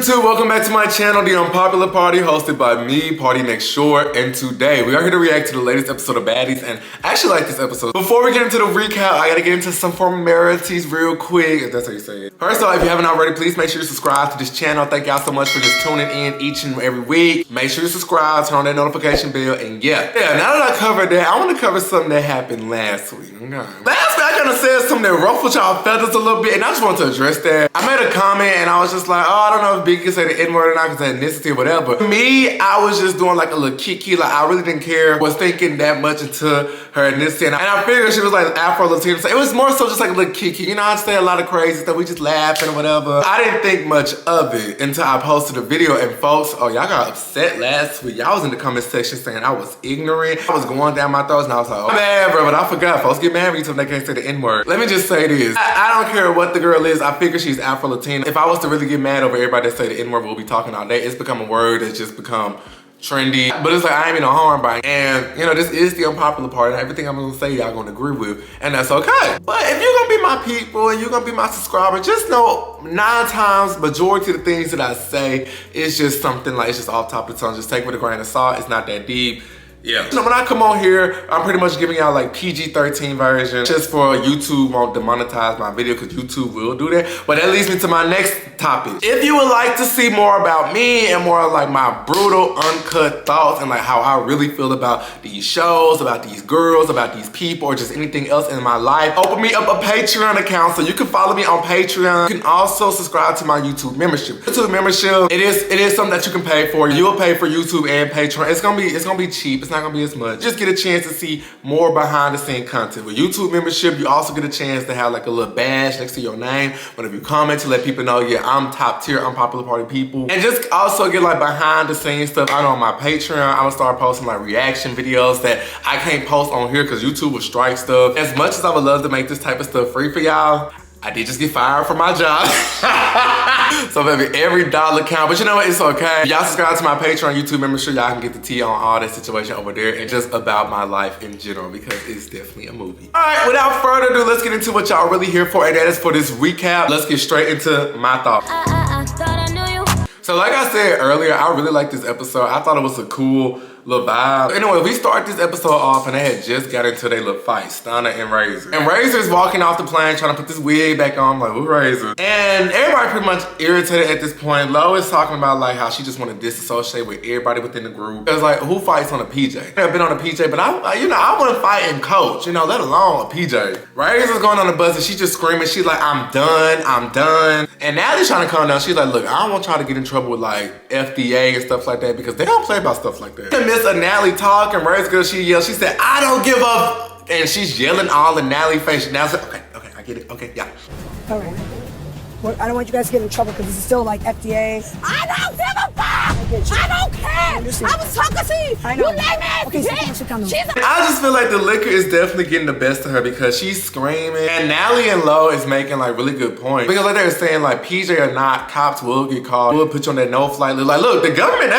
YouTube, welcome back to my channel, The Unpopular Party, hosted by me, Party Next Shore, and today we are here to react to the latest episode of Baddies, and I actually like this episode. Before we get into the recap, I gotta get into some formalities real quick, if that's how you say it. First of all, if you haven't already, please make sure you subscribe to this channel. Thank y'all so much for just tuning in each and every week. Make sure you subscribe, turn on that notification bell, and yeah, now that I covered that, I want to cover something that happened last week. Last week, I kind of said something that ruffled y'all feathers a little bit, and I just wanted to address that. I made a comment, and I was just like, oh, I don't know if Biggie can say the N-word or not because of ethnicity or whatever. Me, I was just doing like a little kiki, like I really didn't care, was thinking that much into her ethnicity, and I figured she was like Afro-Latino, so it was more so just like a little kiki. You know, I'd say a lot of crazy stuff, we just laughing or whatever. I didn't think much of it until I posted a video, and folks, oh, y'all got upset last week. Y'all was in the comment section saying I was ignorant. I was going down my throats, and I was like, oh, man, bro, but I forgot. Folks get mad at me until they can't say the N-word. Let me just say this. I don't care what the girl is. I figure she's Afro-Latino. If I was to really get mad over everybody that say the N-word, we'll be talking all day. It's become a word that's just become trendy. But it's like, I ain't mean no harm by it. And, you know, this is the unpopular part, and everything I'm gonna say, y'all gonna agree with, and that's okay. But if you're gonna be my people and you're gonna be my subscriber, just know 9 times, majority of the things that I say is just something like, it's just off top of the tongue. Just take it with a grain of salt. It's not that deep. Yeah. You know, when I come on here, I'm pretty much giving y'all like PG-13 version just for YouTube won't demonetize my video because YouTube will do that. But that leads me to my next topic. If you would like to see more about me and more of like my brutal, uncut thoughts and like how I really feel about these shows, about these girls, about these people, or just anything else in my life, open me up a Patreon account so you can follow me on Patreon. You can also subscribe to my YouTube membership. YouTube membership, it is something that you can pay for. You'll pay for YouTube and Patreon. It's gonna be cheap. It's not gonna be as much. Just get a chance to see more behind the scene content. With YouTube membership, you also get a chance to have like a little badge next to your name whenever you comment to let people know, yeah, I'm top tier, unpopular party people. And just also get like behind the scenes stuff out on my Patreon. I'm gonna start posting like reaction videos that I can't post on here because YouTube will strike stuff. As much as I would love to make this type of stuff free for y'all, I did just get fired from my job. So baby, every dollar count, but you know what, it's okay. Y'all subscribe to my Patreon, YouTube membership, y'all can get the tea on all that situation over there and just about my life in general because it's definitely a movie. All right, without further ado, let's get into what y'all really here for, and that is for this recap. Let's get straight into my thoughts. I thought I knew you. So like I said earlier, I really like this episode. I thought it was a cool little vibe. Anyway, we start this episode off and they had just got into their little fight, Stunner and Razor. And Razor's walking off the plane trying to put this wig back on, like, who's Razor? And everybody pretty much irritated at this point. Lo is talking about like how she just want to disassociate with everybody within the group. It's like, who fights on a PJ? I've been on a PJ, but I wouldn't fight in coach, you know, let alone a PJ. Razor's going on the bus and she's just screaming. She's like, I'm done, I'm done. And Natalie's trying to calm down. She's like, look, I don't want y'all to get in trouble with like FDA and stuff like that because they don't play about stuff like that. Miss Natalie talking, Razor, she yelled, she said, I don't give up. And she's yelling all in Natalie's face. Now said, okay, I get it, okay, yeah. All right. Well, I don't want you guys to get in trouble because this is still like FDA. I don't give a fuck! I don't care! I was talking to you! I know. You name it! Okay, sit down. I just feel like the liquor is definitely getting the best of her because she's screaming. And Natalie and Lo is making like really good points. Because like they were saying, like PJ or not, cops will get called. We'll put you on that no-flight list. Like, look, the government,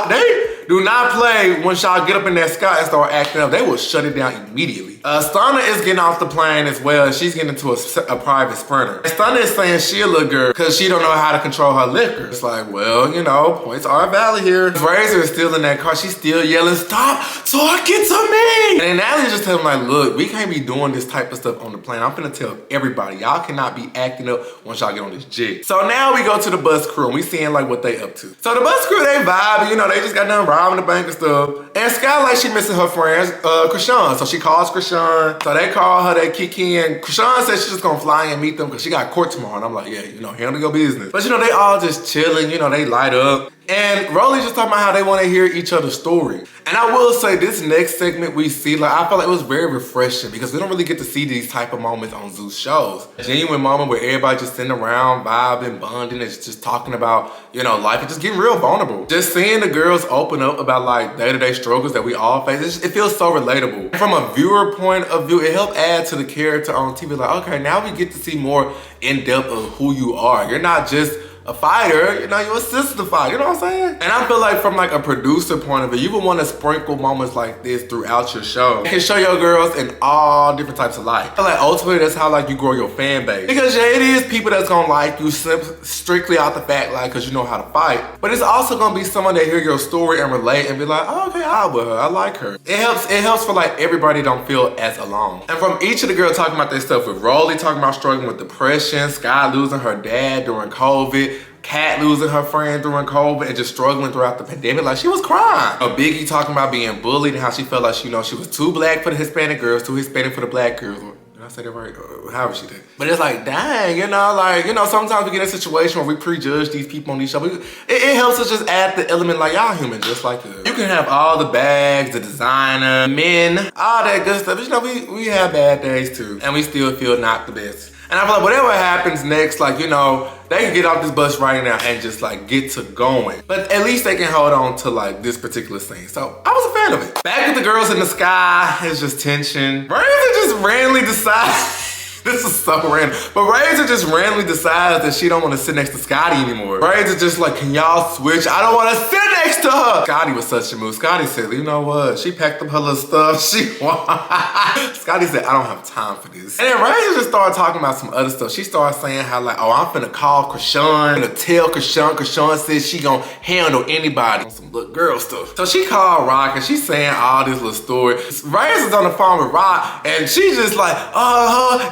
they do not play when y'all get up in that sky and start acting up. They will shut it down immediately. Stunner is getting off the plane as well. She's getting into a private sprinter. And Stunner is saying she a little girl because she don't know how to control her liquor. It's like, well, you know, points are valid here. Razor is still in that car. She's still yelling, stop talking to me. And then Natalie just telling like, look, we can't be doing this type of stuff on the plane. I'm finna tell everybody, y'all cannot be acting up once y'all get on this jet. So now we go to the bus crew and we seeing like what they up to. So the bus crew, they vibe, you know, they just got done robbing the bank and stuff. And Skylight, she missing her friends, Krishan. So she calls Krishan. So they call her, they kick in. Krishan says she's just gonna fly and meet them because she got court tomorrow. And I'm like, yeah, you know, handle your business. But you know, they all just chilling, you know, they light up. And Rolly's just talking about how they want to hear each other's story. And I will say this next segment we see, like I felt like it was very refreshing because we don't really get to see these type of moments on Zeus shows. A genuine moment where everybody just sitting around, vibing, bonding, and just talking about, you know, life and just getting real vulnerable. Just seeing the girls open up about like day-to-day struggles that we all face, it feels so relatable. From a viewer point of view, it helped add to the character on TV. Like, okay, now we get to see more in depth of who you are. You're not just a fighter, you know, you assist the fight, you know what I'm saying? And I feel like from like a producer point of view, you would want to sprinkle moments like this throughout your show. You can show your girls in all different types of life. I feel like ultimately that's how like you grow your fan base. Because yeah, it is people that's gonna like you strictly out the fact like cause you know how to fight. But it's also gonna be someone that hear your story and relate and be like, oh, okay, I'm with her, I like her. It helps for like everybody don't feel as alone. And from each of the girls talking about their stuff, with Rolly talking about struggling with depression, Sky losing her dad during COVID, Kat losing her friend during COVID and just struggling throughout the pandemic, like she was crying. Biggie talking about being bullied and how she felt like she was too black for the Hispanic girls, too Hispanic for the black girls. Did I say that right? However she did. But it's like, dang, you know, like, you know, sometimes we get in a situation where we prejudge these people on these shows. It helps us just add the element like y'all human, just like us. You can have all the bags, the designer, men, all that good stuff. But you know, we have bad days too. And we still feel not the best. And I feel like whatever happens next, like, you know, they can get off this bus right now and just like get to going. But at least they can hold on to like this particular scene. So I was a fan of it. Back with the girls in the sky, it's just tension. Razor just randomly decides, this is so random, but Razor just randomly decides that she don't want to sit next to Scotty anymore. Razor just like, can y'all switch? I don't want to sit next to her. Scotty was such a move. Scotty said, you know what? She packed up her little stuff. Scotty said, I don't have time for this. And then Razor just started talking about some other stuff. She started saying how like, oh, I'm finna call Krishan. I'm gonna tell Krishan. Krishan says she gonna handle anybody on some little girl stuff. So she called Rock and she's saying all this little story. Razor's on the phone with Rock and she's just like,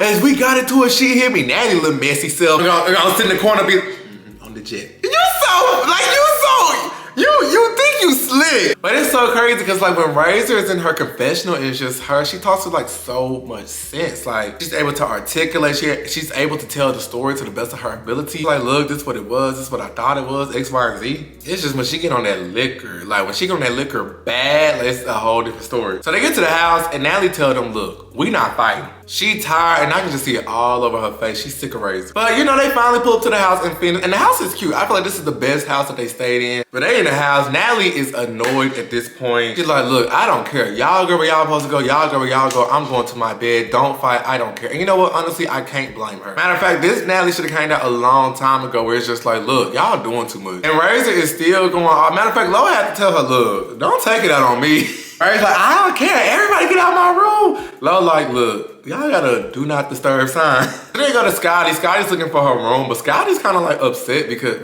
as we got into it, she hit me. Natty little messy self. I'm gonna sit in the corner and be on the jet. You think you slick. But it's so crazy because like when Razor is in her confessional, it's just her. She talks with like so much sense. Like she's able to articulate, she's able to tell the story to the best of her ability. Like, look, this is what it was, this is what I thought it was, X, Y, and Z. It's just when she get on that liquor, like when she get on that liquor bad, like, it's a whole different story. So they get to the house and Natalie tell them, look, we not fighting. She tired and I can just see it all over her face. She's sick of Razor. But you know, they finally pull up to the house and finish. And the house is cute. I feel like this is the best house that they stayed in. But they in the house. Natalie is annoyed at this point. She's like, look, I don't care. Y'all go where y'all supposed to go. Y'all go where y'all go. I'm going to my bed. Don't fight. I don't care. And you know what? Honestly, I can't blame her. Matter of fact, this Natalie should have came out a long time ago where it's just like, look, y'all doing too much. And Razor is still going on. Matter of fact, Loa had to tell her, look, don't take it out on me. Razor's like, I don't care. Everybody get out my room. Lola like, look, y'all got a do not disturb sign. Then they go to Scotty. Scotty's looking for her room, but Scotty's kind of like upset because,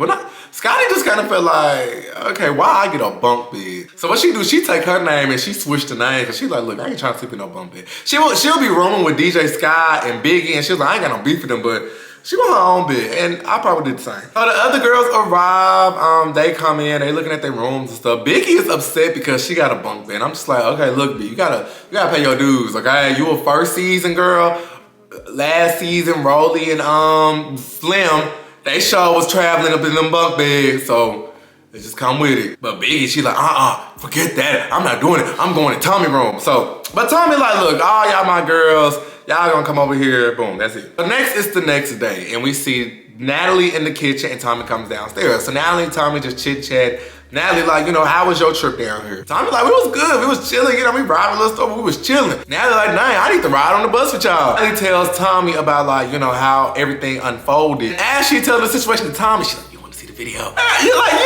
Scotty just kind of felt like, okay, why I get a bunk bed? So what she do, she take her name and she switched the name because she's like, look, I ain't trying to sleep in no bunk bed. She'll be rooming with DJ Sky and Biggie and she was like, I ain't got no beef with them, but she want her own bed, and I probably did the same. So the other girls arrive, they come in, they looking at their rooms and stuff. Biggie is upset because she got a bunk bed. I'm just like, okay, look, B, you gotta pay your dues, okay? You a first season girl. Last season, Rolly and Slim, they sure was traveling up in them bunk beds, so they just come with it. But Biggie, she like, forget that. I'm not doing it. I'm going to Tommy room. So, but Tommy like, look, all y'all my girls, y'all gonna come over here, boom, that's it. But next is the next day, and we see Natalie in the kitchen and Tommy comes downstairs. So Natalie and Tommy just chit chat. Natalie like, you know, how was your trip down here? Tommy like, we was good, we was chilling, you know, we riding a little stuff, we was chilling. Natalie like, dang, I need to ride on the bus with y'all. Natalie tells Tommy about like, you know, how everything unfolded. And as she tells the situation to Tommy, she's like, you wanna see the video? You're like,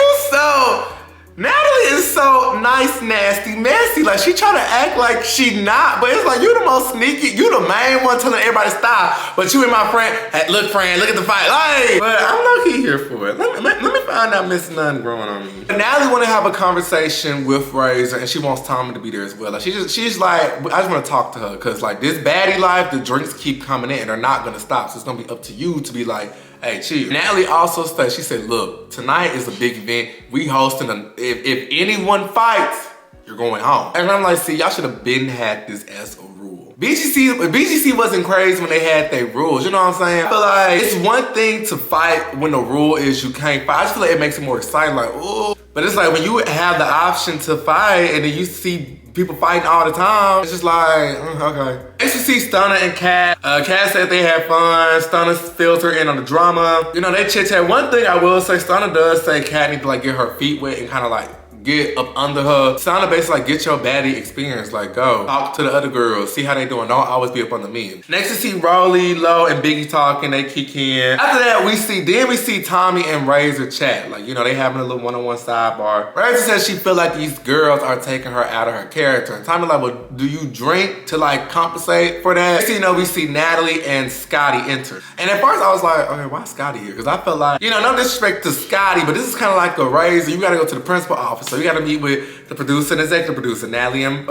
Natalie is so nice, nasty, messy. Like she try to act like she not, but it's like you the most sneaky, you the main one telling everybody stop. But you and my friend, hey, look friend, look at the fight. Like, but I'm low-key here for it. Let me find out Miss None growing on me. But Natalie wanna have a conversation with Razor and she wants Tommy to be there as well. Like she's like, I just wanna talk to her because like this baddie life, the drinks keep coming in and they're not gonna stop. So it's gonna be up to you to be like, hey, chill. Natalie also said, she said, look, tonight is a big event. We hosting if anyone fights, you're going home. And I'm like, see, y'all should have been had this as a rule. BGC wasn't crazy when they had their rules, you know what I'm saying? I feel like it's one thing to fight when the rule is you can't fight. I just feel like it makes it more exciting, like, ooh. But it's like when you have the option to fight and then you see people fighting all the time, it's just like, okay. Next we see Stunner and Kat. Kat said they had fun. Stunner fills her in on the drama. You know, they chit chat. One thing I will say, Stunner does say Kat needs to like get her feet wet and kind of like get up under her. Sounded basically like get your baddie experience. Like go talk to the other girls, see how they doing. Don't always be up under me. Next we see Rolly, Lo, and Biggie talking. They kick in. After that we see Tommy and Razor chat. Like you know they having a little one-on-one sidebar. Razor says she feel like these girls are taking her out of her character. And Tommy like, well, do you drink to like compensate for that? So, you know we see Natalie and Scotty enter. And at first I was like, okay, why Scotty here? Because I felt like, you know, no disrespect to Scotty, but this is kind of like a Razor. You gotta go to the principal office. So you gotta meet with the producer and executive producer, Natalie and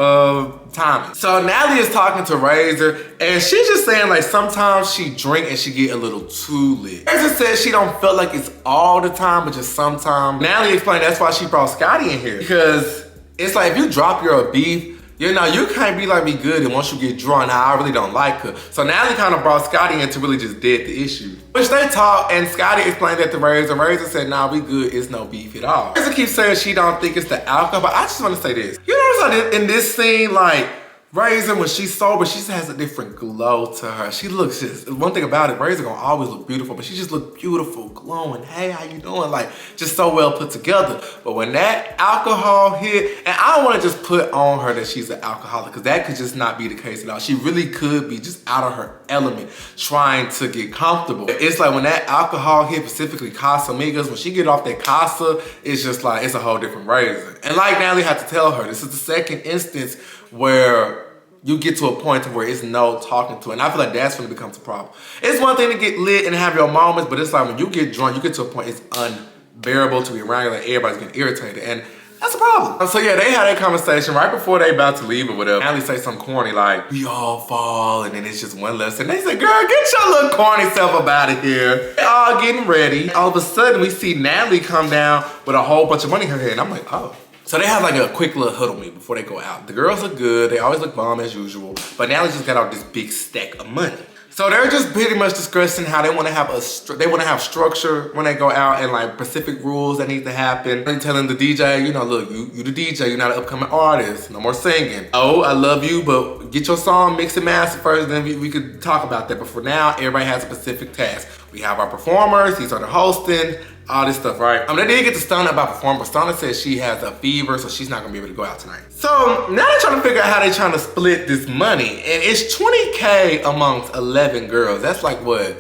Tommy. So Natalie is talking to Razor and she's just saying like sometimes she drink and she get a little too lit. Razor says she don't feel like it's all the time, but just sometimes. Natalie explained that's why she brought Scotty in here. Because it's like if you drop your beef, you know, you can't be like me good and once you get drawn, now I really don't like her. So Natalie kind of brought Scotty in to really just dead the issue. Which they talked and Scotty explained that to Razor. Razor said, nah, we good, it's no beef at all. Razor keeps saying she don't think it's the alcohol, but I just want to say this. You notice like in this scene, like, Razor, when she's sober, she just has a different glow to her. She looks just, one thing about it, Razor gonna always look beautiful, but she just look beautiful, glowing. Hey, how you doing? Like, just so well put together. But when that alcohol hit, and I don't wanna just put on her that she's an alcoholic, because that could just not be the case at all. She really could be just out of her element, trying to get comfortable. It's like when that alcohol hit, specifically Casamigos, when she get off that Casa, it's just like, it's a whole different Razor. And like Natalie had to tell her, this is the second instance where you get to a point where it's no talking to it. And I feel like that's when it becomes a problem. It's one thing to get lit and have your moments, but it's like when you get drunk, you get to a point it's unbearable to be around you, like everybody's getting irritated. And that's a problem. So yeah, they had that conversation right before they about to leave or whatever. Natalie say something corny like, we all fall, and then it's just one lesson. They say, girl, get your little corny self up out of here. They all getting ready. All of a sudden, we see Natalie come down with a whole bunch of money in her hand. And I'm like, oh. So they have like a quick little huddle meeting before they go out. The girls look good, they always look bomb as usual, but Natalie just got out this big stack of money. So they're just pretty much discussing how they want to have structure when they go out and like specific rules that need to happen. They're telling the DJ, you know, look, you the DJ, you're not an upcoming artist, no more singing. Oh, I love you, but get your song mixed and mastered first, then we could talk about that. But for now, everybody has a specific task. We have our performers, these are the hosting, all this stuff, right? They did get to Stunna about performing, but Stunna says she has a fever, so she's not gonna be able to go out tonight. So now they're trying to figure out how they're trying to split this money. And it's 20K amongst 11 girls. That's like what?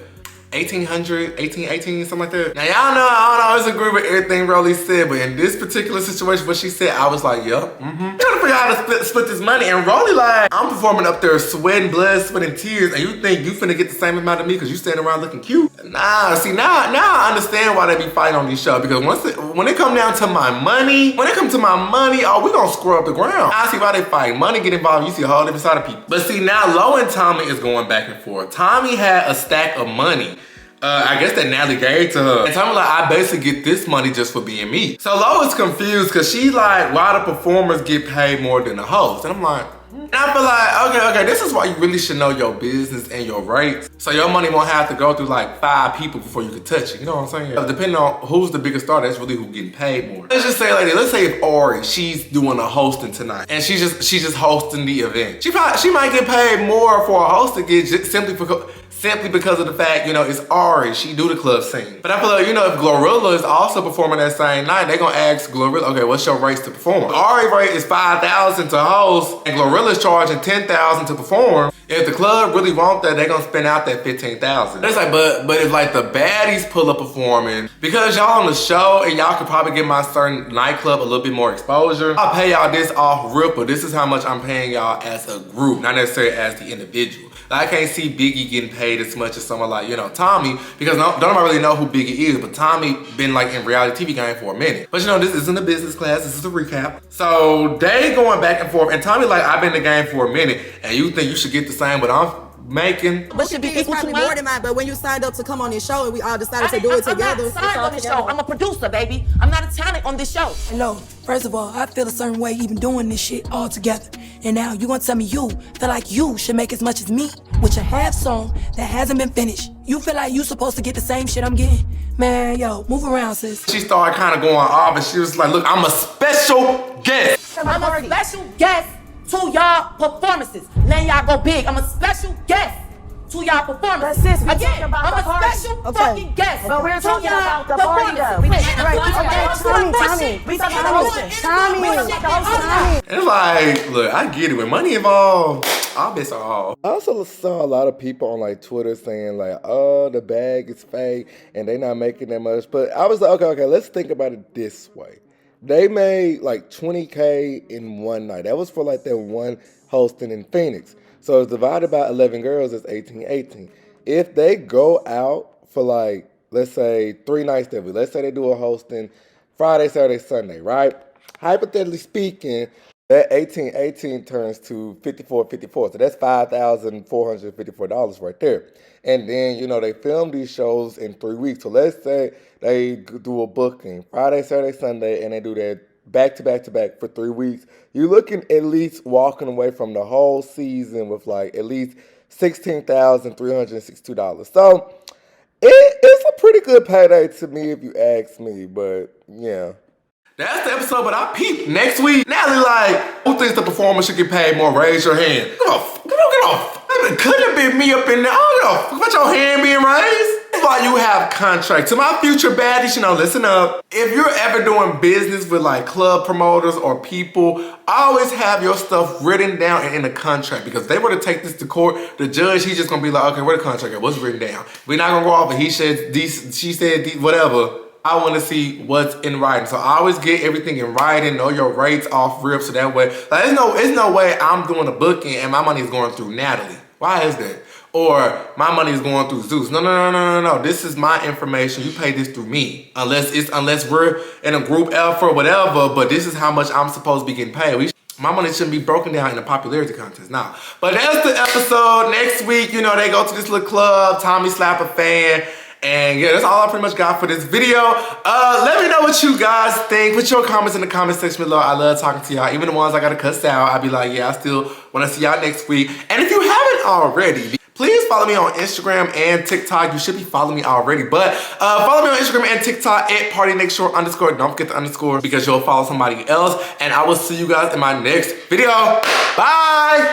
1800, 18, something like that. Now y'all know I don't always agree with everything Rolly said, but in this particular situation, what she said, I was like, yup, Trying to figure out how to split this money, and Rolly like, I'm performing up there sweating blood, sweating tears, and you think you finna get the same amount of me because you standing around looking cute? Nah, see now I understand why they be fighting on these shows, because when it come down to my money, oh, we gonna screw up the ground. I see why they fight. Money get involved, you see a whole different side of people. But see now Lo and Tommy is going back and forth. Tommy had a stack of money. I guess that Natalie gave to her. And Tommy like, I basically get this money just for being me. So Lo is confused because she like, why the performers get paid more than the host? And I'm like, and I feel like, okay, this is why you really should know your business and your rates. So your money won't have to go through like 5 people before you can touch it. You know what I'm saying? Depending on who's the biggest star, that's really who's getting paid more. Let's just say like this. Let's say if Ari, she's doing a hosting tonight and she's just hosting the event. She might get paid more for a host to get simply because of the fact, you know, it's Ari, she do the club scene. But I feel like, you know, if Glorilla is also performing that same night, they gonna ask Glorilla, okay, what's your rates to perform? Ari rate is $5,000 to host, and Glorilla's charging $10,000 to perform. If the club really want that, they gonna spend out that $15,000. It's like, but if like the baddies pull up performing, because y'all on the show and y'all could probably give my certain nightclub a little bit more exposure, I'll pay y'all this off rip, but this is how much I'm paying y'all as a group, not necessarily as the individual. I can't see Biggie getting paid as much as someone like, you know, Tommy, because don't nobody really know who Biggie is, but Tommy been like in reality TV game for a minute. But you know, this isn't a business class, this is a recap. So they going back and forth, and Tommy like, I've been in the game for a minute, and you think you should get the same, but I'm making. But should be equal to more than mine, but when you signed up to come on this show and we all decided to do it together. I'm not signed on this show, I'm a producer, baby. I'm not a talent on this show. No, first of all, I feel a certain way even doing this shit all together. And now you gonna tell me you feel like you should make as much as me with your half song that hasn't been finished. You feel like you supposed to get the same shit I'm getting? Man, yo, move around, sis. She started kind of going off and she was like, look, I'm a special guest. I'm a special guest to y'all performances. Letting y'all go big. I'm a special guest. to y'all performance. But sis, we Again, talking about I'm the a party. special Okay. fucking guest. But we're to talking y'all about the party, though. Tommy. It's like, look, I get it. When money involved, all bets are off. I also saw a lot of people on like Twitter saying like, oh, the bag is fake and they not making that much. But I was like, okay, let's think about it this way. They made like 20K in one night. That was for like that one hosting in Phoenix. So it's divided by 11 girls, it's 18. If they go out for like, let's say 3 nights that week, let's say they do a hosting Friday, Saturday, Sunday, right? Hypothetically speaking, that 18 turns to 54. So that's $5,454 right there. And then, you know, they film these shows in 3 weeks. So let's say they do a booking Friday, Saturday, Sunday, and they do that back to back for 3 weeks. You're looking at least walking away from the whole season with like at least $16,362. So it's a pretty good payday to me if you ask me, but yeah. That's the episode, but I peeped next week. Natalie like, who thinks the performer should get paid more? Raise your hand. Get off. Could have been me up in there. I don't know. What's your hand being raised? That's why you have contracts. To my future baddies, you know, listen up. If you're ever doing business with like club promoters or people, always have your stuff written down and in a contract, because if they were to take this to court, the judge, he's just gonna be like, okay, where the contract at? What's written down? We're not gonna go off of he said, she said, whatever. I want to see what's in writing. So I always get everything in writing, know your rates off rip, so that way, like, there's no way I'm doing a booking and my money is going through Natalie. Why is that? Or my money is going through Zeus. No. This is my information. You pay this through me. Unless we're in a group effort or whatever, but this is how much I'm supposed to be getting paid. My money shouldn't be broken down in a popularity contest. Nah. But that's the episode. Next week, you know, they go to this little club, Tommy slap a fan. And yeah, that's all I pretty much got for this video. Let me know what you guys think. Put your comments in the comment section below. I love talking to y'all. Even the ones I gotta cuss out, I'll be like, yeah, I still wanna see y'all next week. And if you haven't already, please follow me on Instagram and TikTok. You should be following me already, but follow me on Instagram and TikTok at @partynextshore_. Don't forget the underscore because you'll follow somebody else. And I will see you guys in my next video. Bye.